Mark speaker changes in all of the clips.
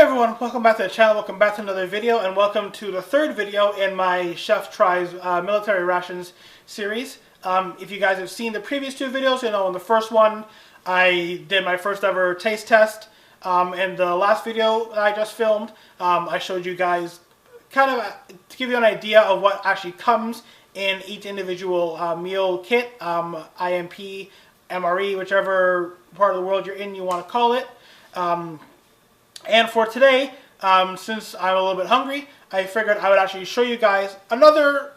Speaker 1: everyone, welcome back to the channel, welcome back to another video, and welcome to the third video in my Chef Tries Military Rations series. If you guys have seen the previous two videos, you know in the first one I did my first ever taste test. In the last video that I just filmed, I showed you guys kind of to give you an idea of what actually comes in each individual meal kit, IMP, MRE, whichever part of the world you're in you want to call it. And for today, since I'm a little bit hungry, I figured I would actually show you guys another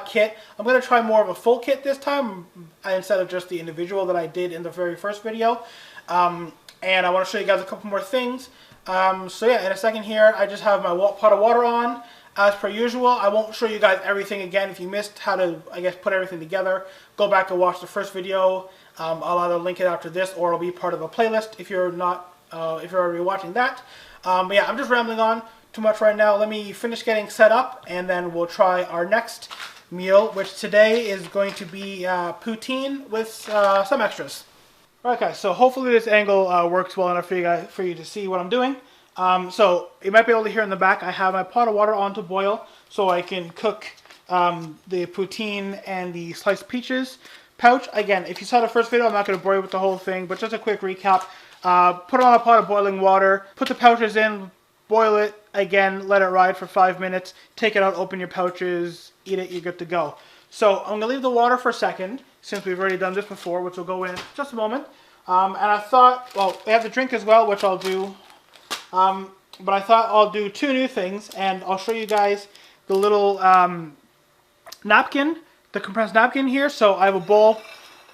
Speaker 1: kit. I'm going to try more of a full kit this time instead of just the individual that I did in the very first video. And I want to show you guys a couple more things. So yeah, in a second here, I just have my pot of water on. As per usual, I won't show you guys everything again. If you missed how to, I guess, put everything together, go back and watch the first video. I'll either link it after this or it'll be part of a playlist if you're not. If you're already watching that. But yeah, I'm just rambling on too much right now. Let me finish getting set up and then we'll try our next meal, which today is going to be poutine with some extras. Okay, so hopefully this angle works well enough for you to see what I'm doing. So you might be able to hear in the back, I have my pot of water on to boil so I can cook the poutine and the sliced peaches pouch. Again, if you saw the first video, I'm not going to bore you with the whole thing, but just a quick recap. Put on a pot of boiling water, put the pouches in, boil it, again, let it ride for 5 minutes, take it out, open your pouches, eat it, you're good to go. So I'm going to leave the water for a second, since we've already done this before, which will go in just a moment. And I thought, well, we have the drink as well, which I'll do. But I thought I'll do two new things, and I'll show you guys the little napkin, the compressed napkin here. So I have a bowl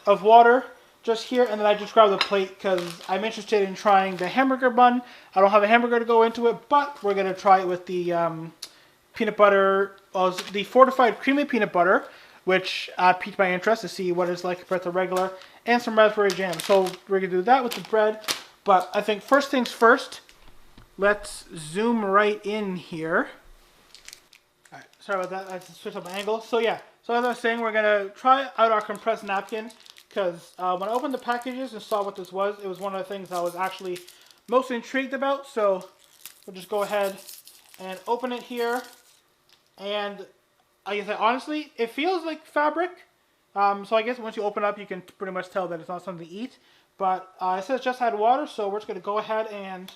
Speaker 1: of water just here, and then I just grabbed the plate because I'm interested in trying the hamburger bun. I don't have a hamburger to go into it, but we're going to try it with the peanut butter, well, the fortified creamy peanut butter, which piqued my interest to see what it's like compared to regular, and some raspberry jam. So we're going to do that with the bread, but I think first things first, let's zoom right in here. Alright, sorry about that, I had to switch up my angle. So yeah, so as I was saying, we're going to try out our compressed napkin. Because when I opened the packages and saw what this was, it was one of the things I was actually most intrigued about. So we'll just go ahead and open it here. And I guess honestly, it feels like fabric. So I guess once you open up, you can pretty much tell that it's not something to eat. But it says just add water, so we're just going to go ahead and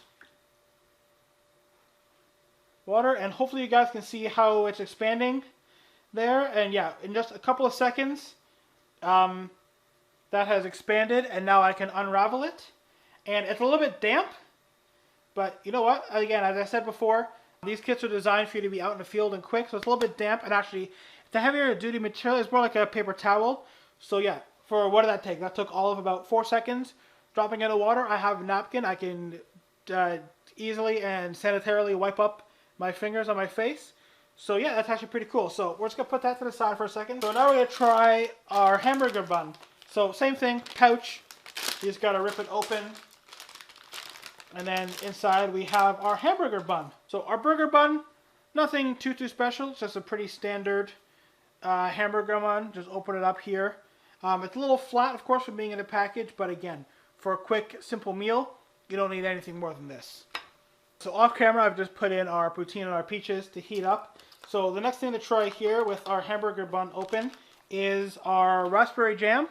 Speaker 1: water. And hopefully you guys can see how it's expanding there. And yeah, in just a couple of seconds, that has expanded, and now I can unravel it. And it's a little bit damp, but you know what? Again, as I said before, these kits are designed for you to be out in the field and quick, so it's a little bit damp, and actually, the heavier duty material is more like a paper towel. So yeah, for what did that take? That took all of about 4 seconds. Dropping in the water, I have a napkin. I can easily and sanitarily wipe up my fingers on my face. So yeah, that's actually pretty cool. So we're just going to put that to the side for a second. So now we're going to try our hamburger bun. So same thing, pouch, you just got to rip it open, and then inside we have our hamburger bun. So our burger bun, nothing too special, it's just a pretty standard hamburger bun. Just open it up here. It's a little flat, of course, from being in a package, but again, for a quick, simple meal, you don't need anything more than this. So off camera, I've just put in our poutine and our peaches to heat up. So the next thing to try here with our hamburger bun open is our raspberry jam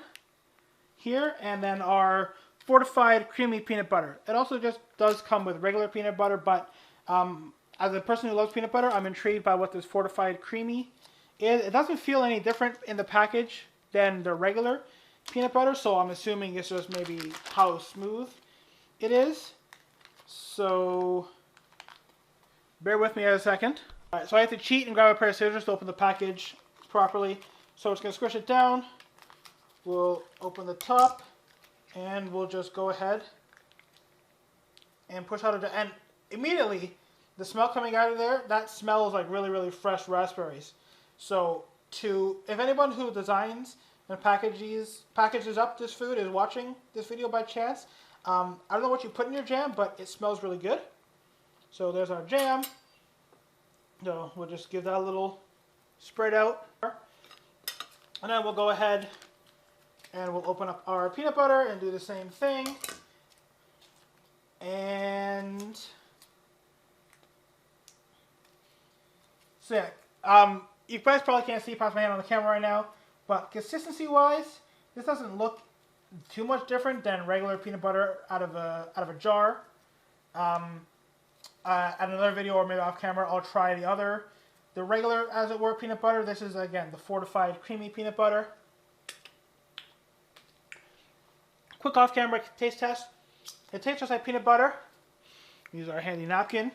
Speaker 1: here, and then our fortified creamy peanut butter. It also just does come with regular peanut butter, but as a person who loves peanut butter, I'm intrigued by what this fortified creamy is. It doesn't feel any different in the package than the regular peanut butter, so I'm assuming it's just maybe how smooth it is. So bear with me a second. Alright, so I have to cheat and grab a pair of scissors to open the package properly. So I'm just going to squish it down. We'll open the top, and we'll just go ahead and push out it. And immediately, the smell coming out of there, that smells like really fresh raspberries. So if anyone who designs and packages up this food is watching this video by chance, I don't know what you put in your jam, but it smells really good. So there's our jam. So we'll just give that a little spread out. And then we'll go ahead and we'll open up our peanut butter and do the same thing. And So yeah, you guys probably can't see past my hand on the camera right now, but consistency-wise, this doesn't look too much different than regular peanut butter out of a jar. At another video or maybe off camera, I'll try the regular, as it were, peanut butter. This is, again, the fortified creamy peanut butter. Quick off-camera taste test. It tastes just like peanut butter. Use our handy napkin.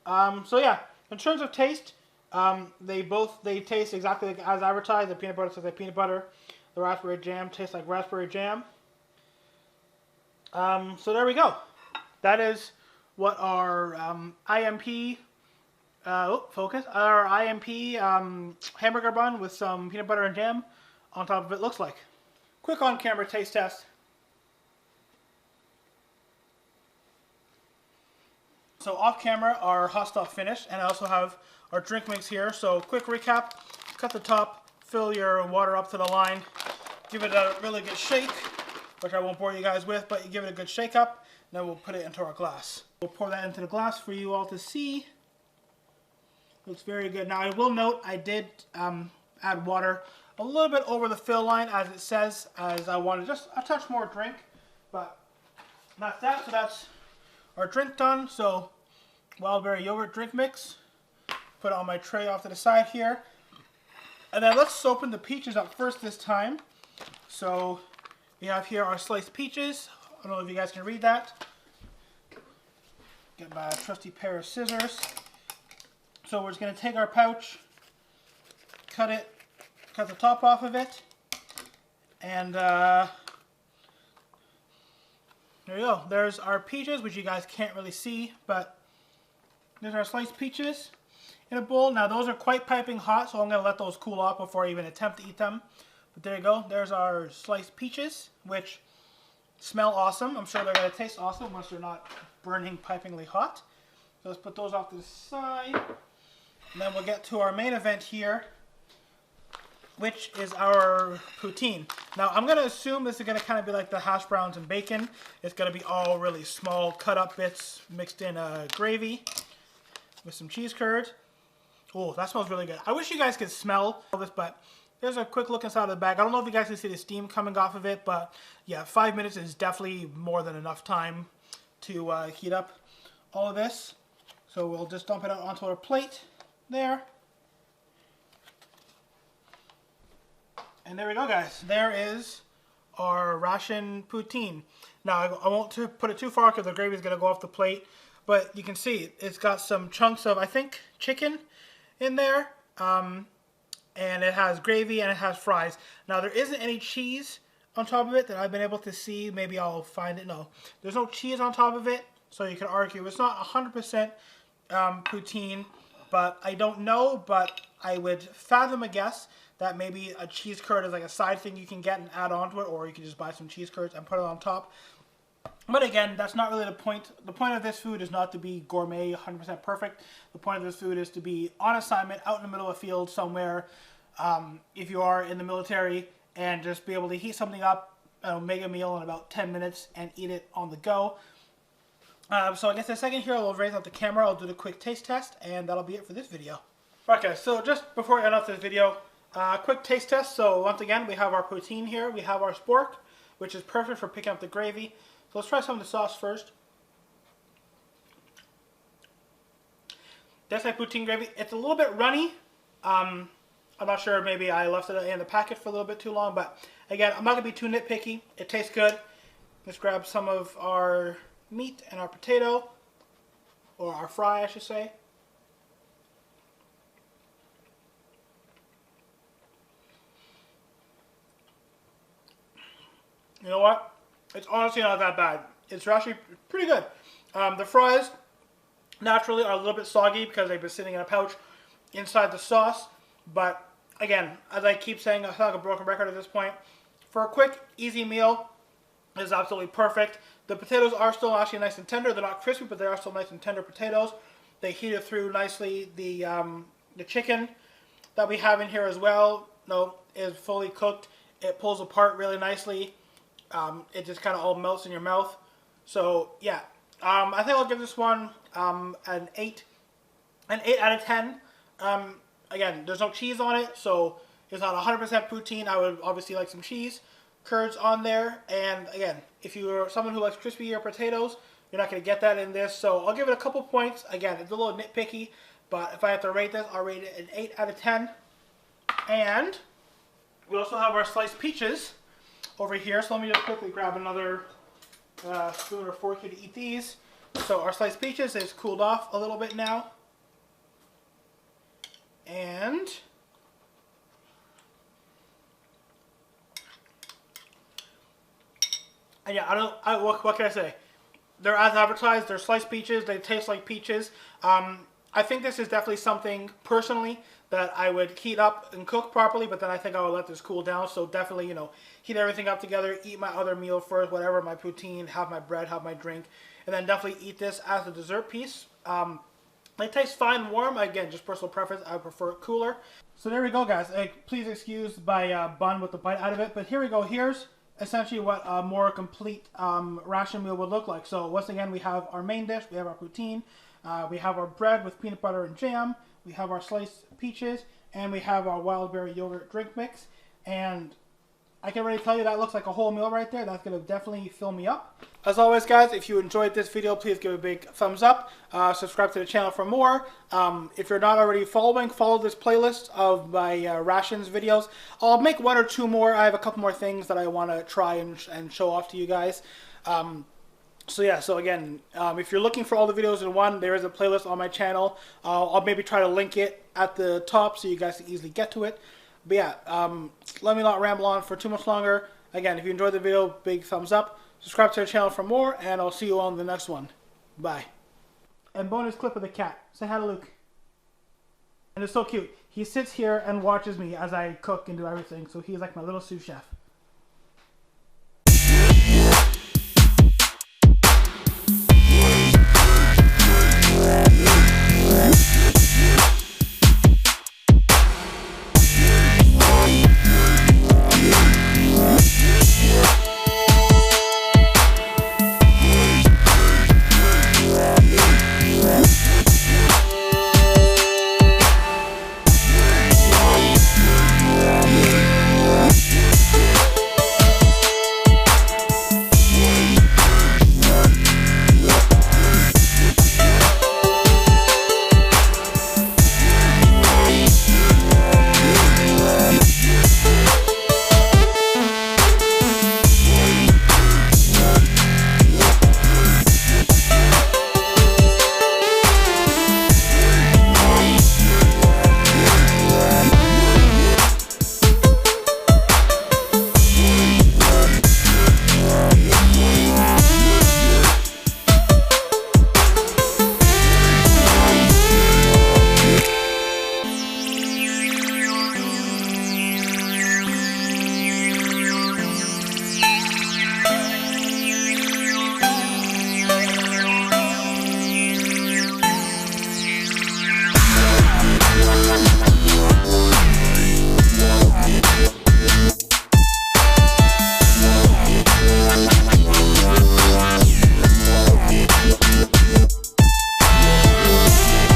Speaker 1: So yeah, in terms of taste, they taste exactly like as advertised. The peanut butter tastes like peanut butter. The raspberry jam tastes like raspberry jam. So there we go. That is what our IMP, our IMP hamburger bun with some peanut butter and jam on top of it looks like. Quick on-camera taste test. So off-camera, our hot stuff finished, and I also have our drink mix here. So quick recap: cut the top, fill your water up to the line, give it a really good shake, which I won't bore you guys with, but you give it a good shake up, and then we'll put it into our glass. We'll pour that into the glass for you all to see. Looks very good. Now I will note I did add water a little bit over the fill line, as it says, as I wanted just a touch more drink, but that's that. So that's our drink done. So wild berry yogurt drink mix. Put it on my tray off to the side here. And then let's open the peaches up first this time. So we have here our sliced peaches. I don't know if you guys can read that. Get my trusty pair of scissors. So we're just going to take our pouch, cut the top off of it, and there you go. There's our peaches, which you guys can't really see, but there's our sliced peaches in a bowl. Now those are quite piping hot, so I'm going to let those cool off before I even attempt to eat them. But there you go. There's our sliced peaches, which smell awesome. I'm sure they're going to taste awesome once they're not burning pipingly hot. So let's put those off to the side. And then we'll get to our main event here, which is our poutine. Now I'm going to assume this is going to kind of be like the hash browns and bacon. It's going to be all really small cut up bits mixed in gravy with some cheese curd. Oh, that smells really good. I wish you guys could smell this, but there's a quick look inside of the bag. I don't know if you guys can see the steam coming off of it, but yeah, 5 minutes is definitely more than enough time to heat up all of this. So we'll just dump it out onto our plate there. And there we go, guys. There is our ration poutine. Now, I won't put it too far because the gravy is going to go off the plate. But you can see it's got some chunks of, I think, chicken in there. And it has gravy and it has fries. Now, there isn't any cheese on top of it that I've been able to see. Maybe I'll find it. No, there's no cheese on top of it. So you can argue it's not 100% poutine. But I don't know, but I would fathom a guess that maybe a cheese curd is like a side thing you can get and add onto it, or you can just buy some cheese curds and put it on top. But again, that's not really the point. The point of this food is not to be gourmet, 100% perfect. The point of this food is to be on assignment, out in the middle of a field somewhere, if you are in the military, and just be able to heat something up, make a meal in about 10 minutes and eat it on the go. So I guess in a second here, I'll raise out the camera, I'll do the quick taste test, and that'll be it for this video. Okay, so just before I end off this video, quick taste test. So once again, we have our poutine here, we have our spork, which is perfect for picking up the gravy. So let's try some of the sauce first. That's my poutine gravy. It's a little bit runny. I'm not sure, maybe I left it in the packet for a little bit too long, but again, I'm not going to be too nitpicky. It tastes good. Let's grab some of our meat and our potato, or our fry I should say. You know what? It's honestly not that bad. It's actually pretty good. The fries naturally are a little bit soggy because they've been sitting in a pouch inside the sauce, but again, as I keep saying, I feel like a broken record at this point. For a quick, easy meal, it is absolutely perfect. The potatoes are still actually nice and tender. They're not crispy, but they are still nice and tender potatoes. They heated through nicely. The chicken that we have in here as well, is fully cooked. It pulls apart really nicely. It just kind of all melts in your mouth. So yeah, I think I'll give this one an 8 out of 10. Again, there's no cheese on it, so it's not 100% poutine. I would obviously like some cheese curds on there. And again, if you're someone who likes crispier potatoes, you're not going to get that in this. So I'll give it a couple points. Again, it's a little nitpicky, but if I have to rate this, I'll rate it an 8 out of 10. And we also have our sliced peaches over here. So let me just quickly grab another spoon or fork here to eat these. So our sliced peaches is cooled off a little bit now. And yeah, what can I say? They're as advertised. They're sliced peaches. They taste like peaches. I think this is definitely something, personally, that I would heat up and cook properly, but then I think I would let this cool down. So definitely, you know, heat everything up together, eat my other meal first, whatever, my poutine, have my bread, have my drink, and then definitely eat this as a dessert piece. It tastes fine warm. Again, just personal preference. I prefer it cooler. So there we go, guys. Please excuse my bun with the bite out of it, but here we go. Here's essentially what a more complete ration meal would look like. So once again, we have our main dish, we have our poutine, we have our bread with peanut butter and jam, we have our sliced peaches, and we have our wild berry yogurt drink mix. And I can already tell you that looks like a whole meal right there. That's going to definitely fill me up. As always, guys, if you enjoyed this video, please give a big thumbs up. Subscribe to the channel for more. If you're not already following, follow this playlist of my rations videos. I'll make 1 or 2 more. I have a couple more things that I want to try and show off to you guys. So yeah, so again, if you're looking for all the videos in one, there is a playlist on my channel. I'll maybe try to link it at the top so you guys can easily get to it. But yeah, let me not ramble on for too much longer. Again, if you enjoyed the video, big thumbs up. Subscribe to the channel for more, and I'll see you on the next one. Bye. And bonus clip of the cat. Say hi to Luke. And it's so cute. He sits here and watches me as I cook and do everything. So he's like my little sous chef.